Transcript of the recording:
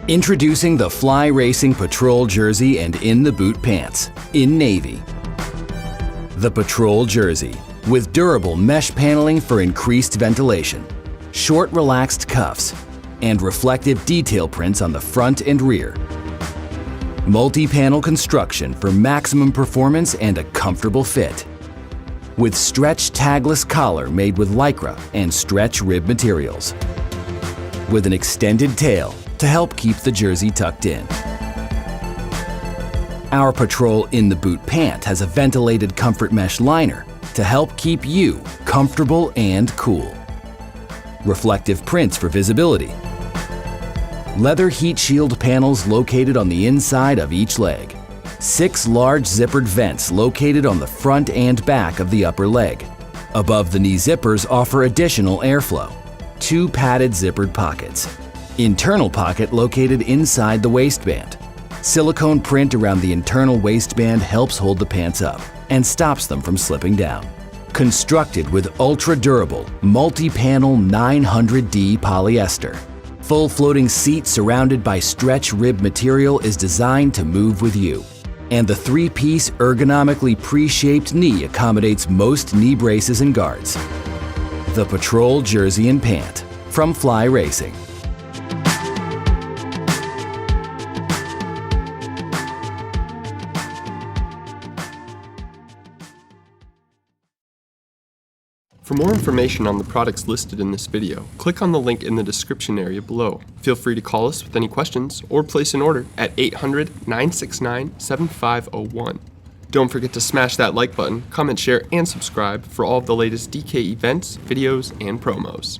Introducing the Fly Racing Patrol Jersey and In the Boot Pants in Navy. The Patrol Jersey, with durable mesh paneling for increased ventilation, short relaxed cuffs, and reflective detail prints on the front and rear. Multi-panel construction for maximum performance and a comfortable fit. With stretch tagless collar made with Lycra and stretch rib materials. With an extended tail to help keep the jersey tucked in. Our Patrol In the Boot pant has a ventilated comfort mesh liner to help keep you comfortable and cool. Reflective prints for visibility. Leather heat shield panels located on the inside of each leg. 6 large zippered vents located on the front and back of the upper leg. Above the knee zippers offer additional airflow. 2 padded zippered pockets. Internal pocket located inside the waistband. Silicone print around the internal waistband helps hold the pants up and stops them from slipping down. Constructed with ultra-durable, multi-panel 900D polyester. Full floating seat surrounded by stretch rib material is designed to move with you. And the 3-piece ergonomically pre-shaped knee accommodates most knee braces and guards. The Patrol Jersey and Pant from Fly Racing. For more information on the products listed in this video, click on the link in the description area below. Feel free to call us with any questions or place an order at 800-969-7501. Don't forget to smash that like button, comment, share, and subscribe for all of the latest DK events, videos, and promos.